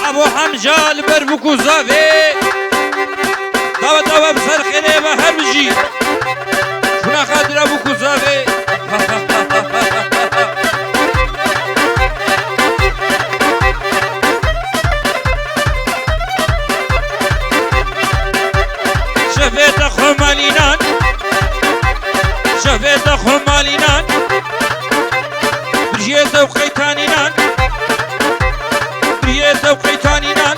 ابو حمزه البربوكو زافي دوا بسر خيره بهر بجي شنا خاطر ابو كوزافي شفيت اخو مالينان شفيت اخو مالينان برجيت وقيتانينان برجيت وقيتانينان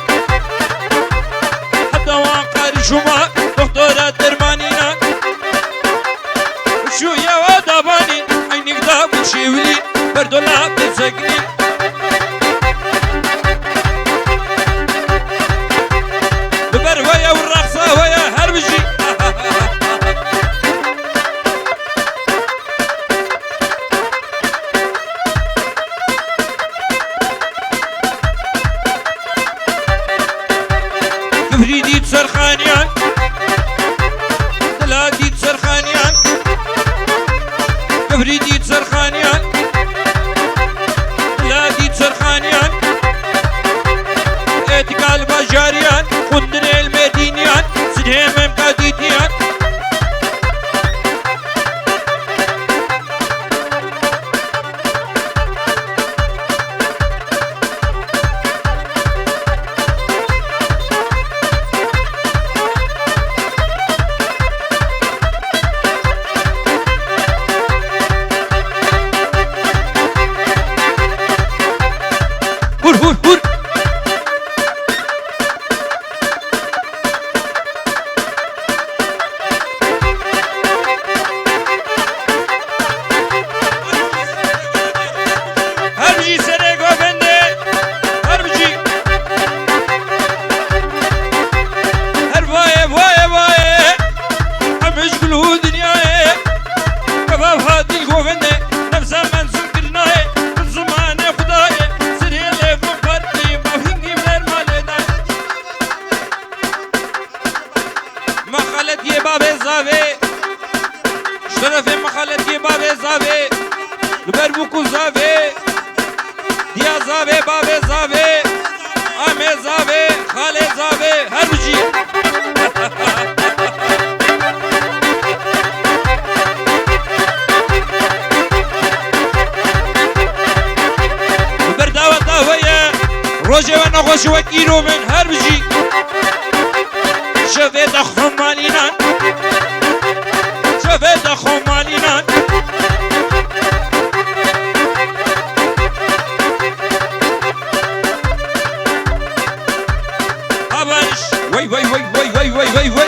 حتى واقع شما دكتورة درمانينان شو يا وداباني عينك داب وشيولي بردولا بتسقني ببروية والرقصة ويا هربجي كفريدي تسرخانيان دلادي تسرخانيان كفريدي تسرخانيان دلادي تسرخانيان اتقال باجاريان خندن المدينيان سدهم مقاديتيان هور هربجي سري گوفنده هربجي هربايه بايه بايه همش كله دنيايه كباب هادي الگوفنده نفسه منسوب كرنايه من زمان خدايه سري اللي فقرتي ما فيني من مالنا ما خلت يا بابي زافي شرف ما خلت يا بابي زافي البربوكو زافي يا زافي بابي زافي امي زافي خالي زافي هربجي البرداوة داوية روجي ونغوش وكيلو من هربجي شفيت اخو مالينان شفيت اخو مالينان وي وي وي وي وي وي وي وي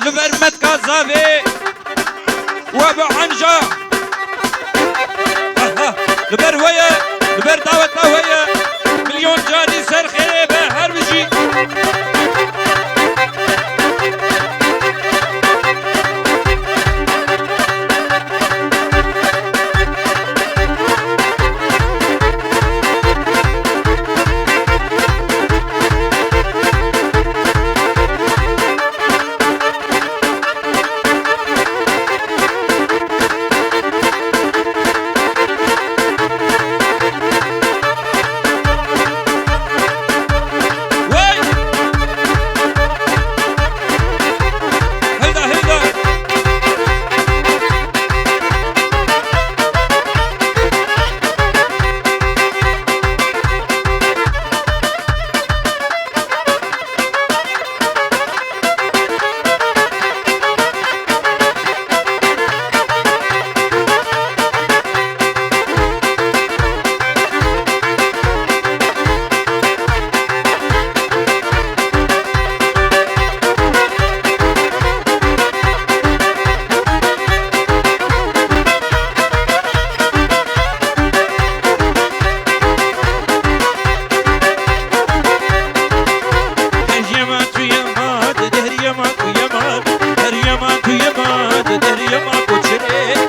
لبرمت كازافي وابو حنجة لبروية لبر دعوة دعوية مليون جاني سر خيبة هربجي Yaman, her yaman, yaman, der yaman, koçere.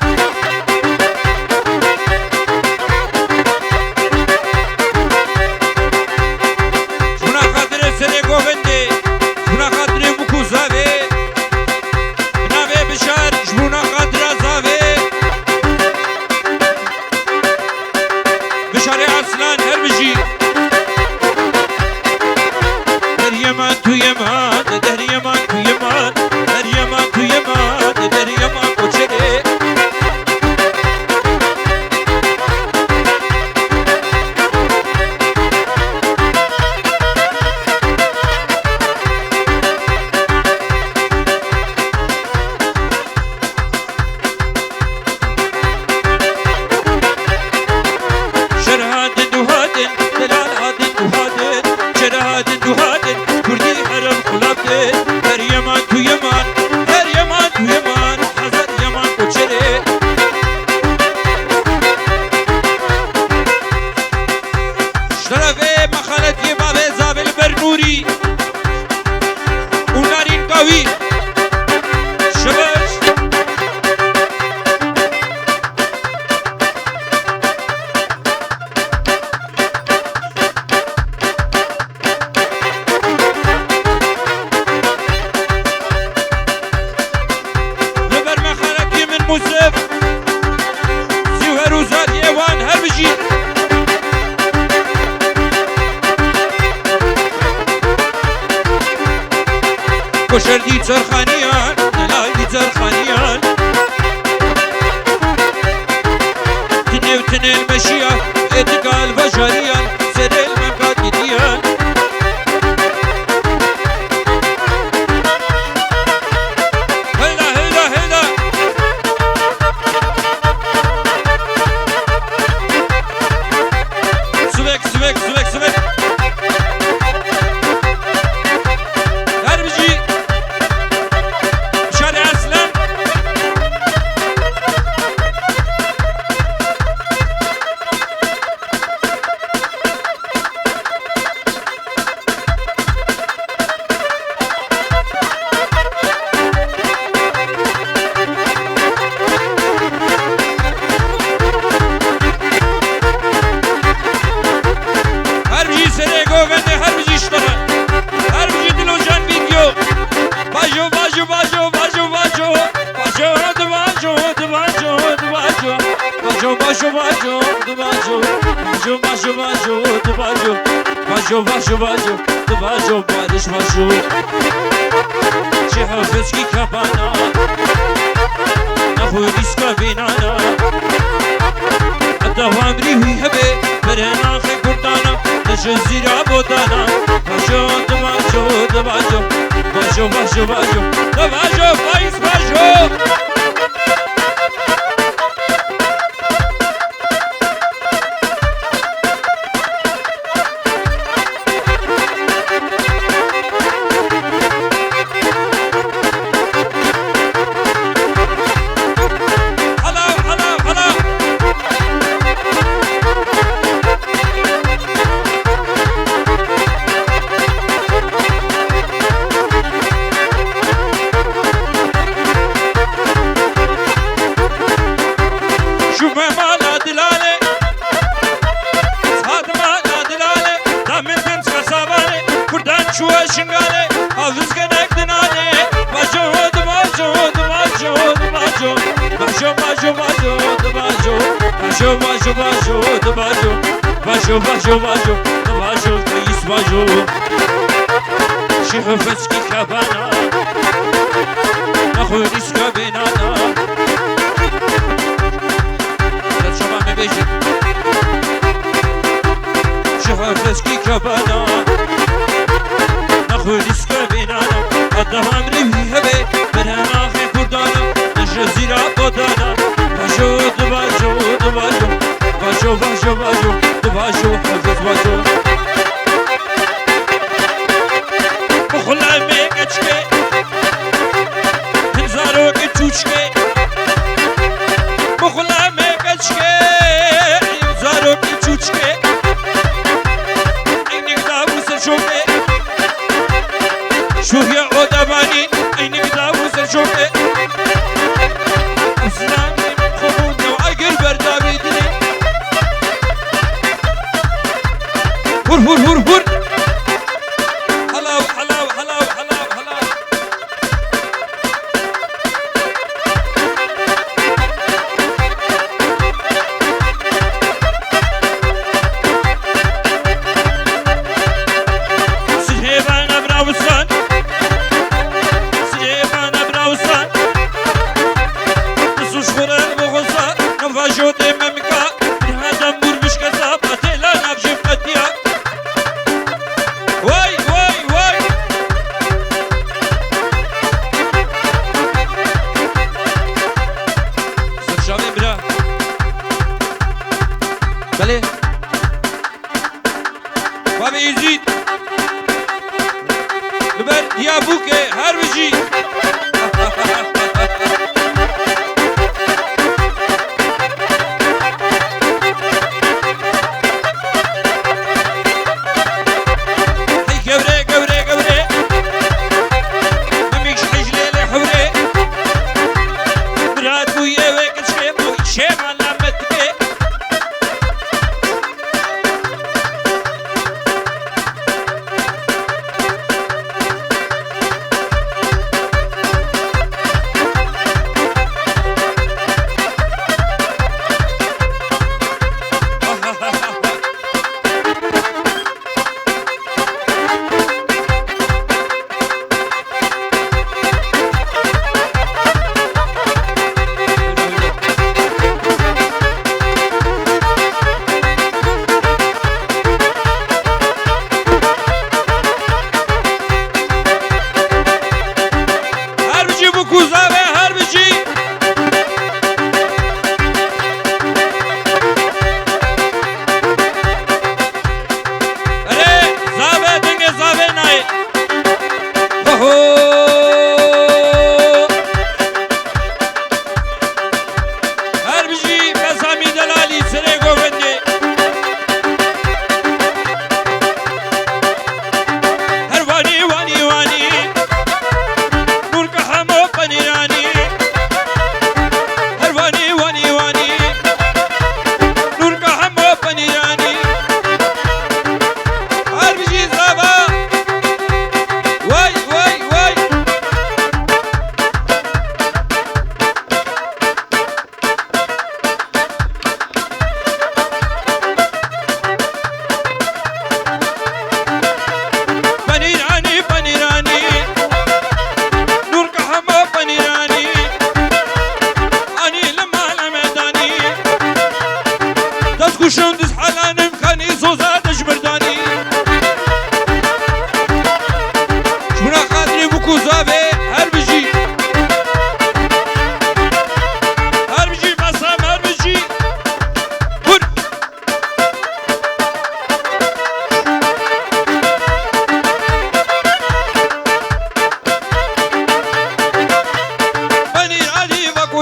موسف زیور و زاد ایوان هر بجی کشر دی زرخانیان نلال دی زرخانیان تنیو تنیل مشیا اتقال بجاریان سرل ممکات گیدیان باجو بادش باجو چه حافظ کی کبانا نخو دیسکا بینانا دوام ریوی هبه برهناخ کردانا نشو زیرا بودانا باجو باجو باجو باجو باجو باجو باجو بایس باجو باجو باجو باجو باجو كويس باجو شيخ فتشكي كابانا ناخذ ريسكا بينانا لا شباب ما بيجي شيخ فتشكي كابانا ناخذ ريسكا بينانا قدها امري هبه منها ناخذ كردانا الجزيرة بودانا باجو باجو باجو باجو باجو باجو باجو حفظ باجو بخلا میکچکه هزارو کچوچکه بخلا میکچکه هزارو کچوچکه اینک داوز شوکه شویا odabani اینک داوز شوکه اسلام خمود نو اگر بردابی دلی هور هور هور هور حلاو حلاو حلاو حلاو حلاو سيبان ابراوسان سيبان ابراوسان نسوش خوران بغوصان نفاجو دي ممكا هذا مور مش كذاب لا نفجي فتيا واي واي واي سرشامي برا بله بابي يزيد لبر ديابوك هر بجي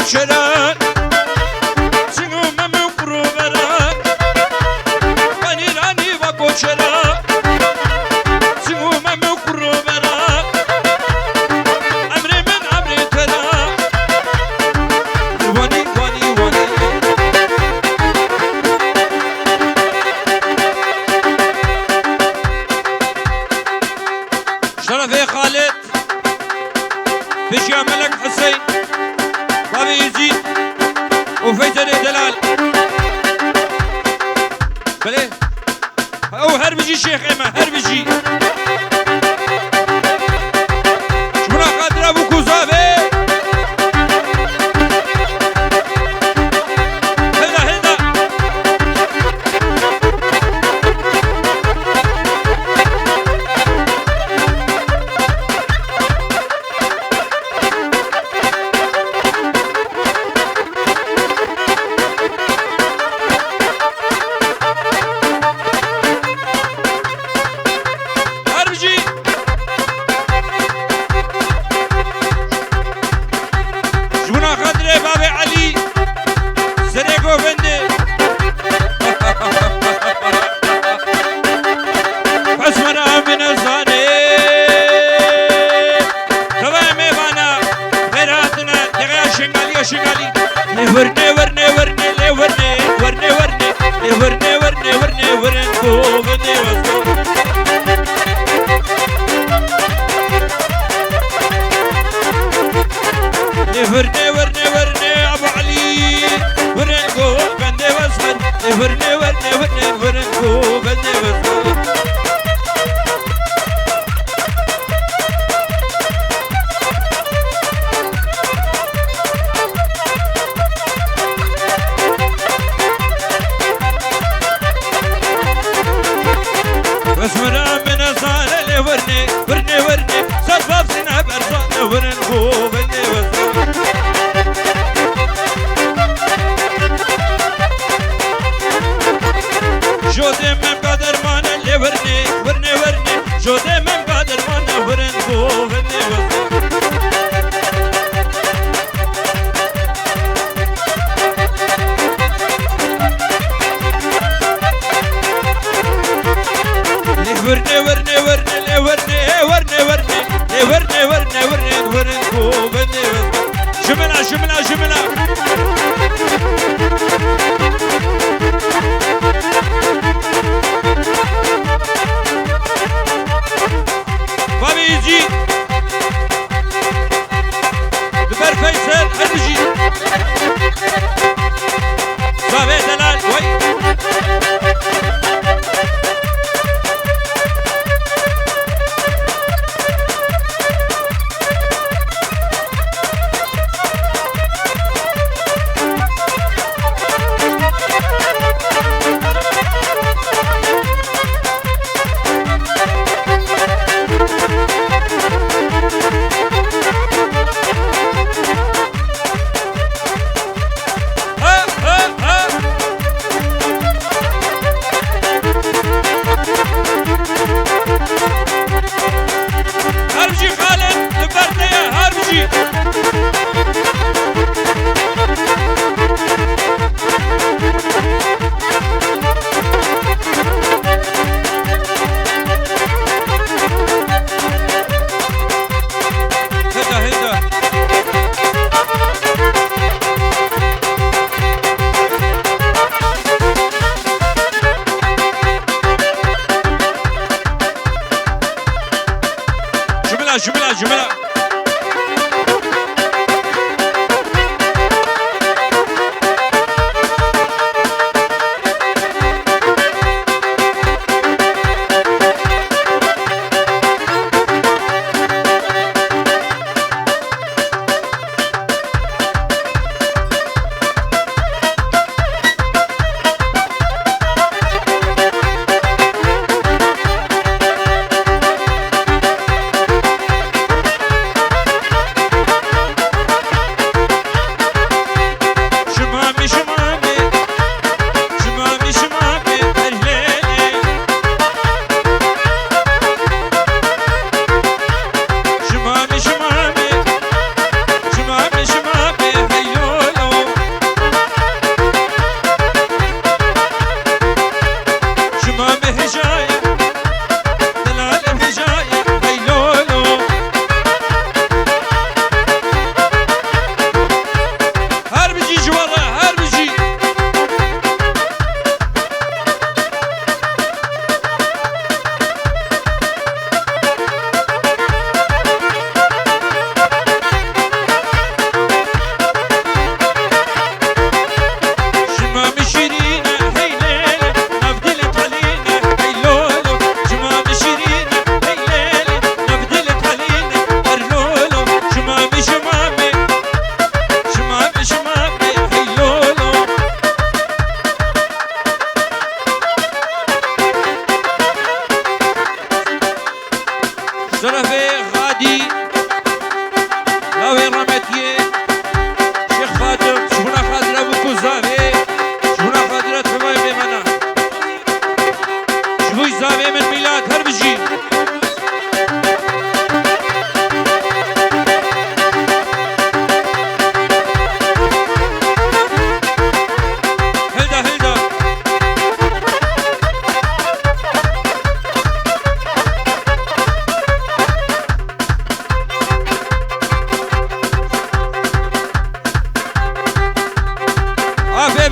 کوچران سنگو ممو کرو بران بانی رانی و کوچران سنگو ممو کرو بران امری من امری ترا وانی وانی وانی شرف خالد بشيا ملك حسين بابي يزيد وفيتر دلال بلي او هربجي شيخ ايما هربجي شمنا قادر ابو كوزابي هدا هدا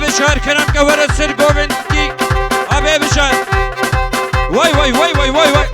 بشار کرم که ور سر گووندی آبه بشار وای وای وای وای وای وای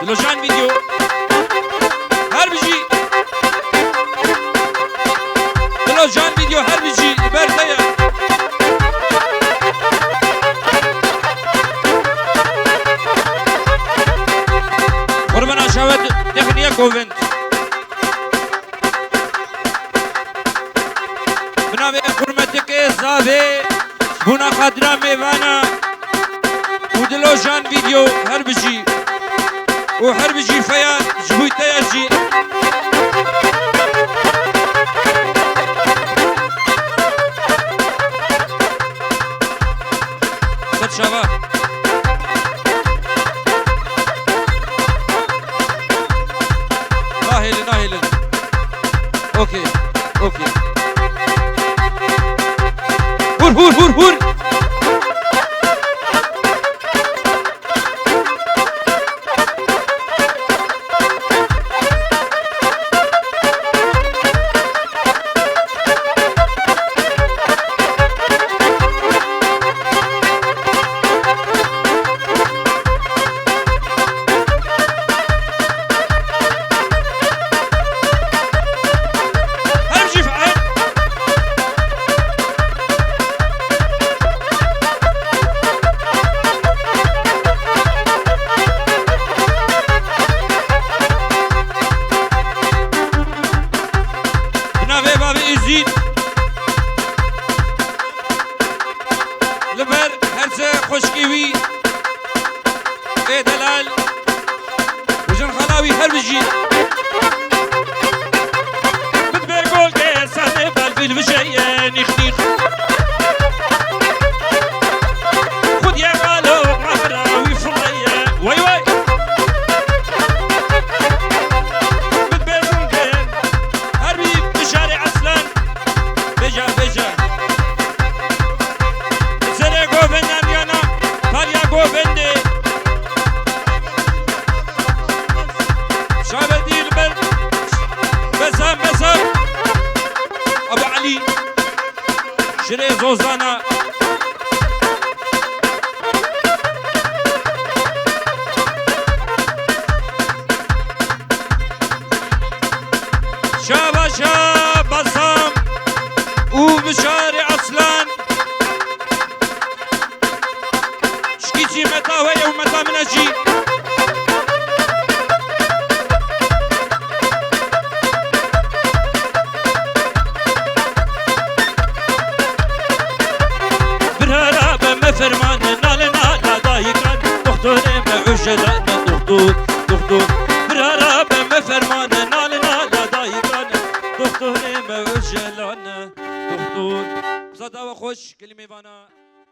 لوجان فيديو هربجي لوجان فيديو هربجي برتيا قربنا شاهد تقنية كوفنت بنابي حرمتك زافي بنا خادرة ميوانا ودلوجان فيديو هربجي وحربجي فيان جبويتا يجي صد شباب ناهل ناهل اوكي اوكي هور هور هور هور لبر هرسه خوشكيوي اي دلال وجن خلاوي هربجي بدبر قول كي سهل بالفيل بشيء نخنيخ خد يا قالو عراوي فرية واي واي بدبر قول كي هربي بشارع أسلان بجا بجا شابدي البر بسام بسام ابو علي شري زوزانا شابا شاب بسام وبشارع اصلان شكيتي متى ويا ومتى من اجي فرمان نالنا لا ضايقان دكتور معجلان دكتور دكتور برارا بما فرمان نالنا لا ضايقان دكتور معجلان دكتور صدا وخش كلمة فانا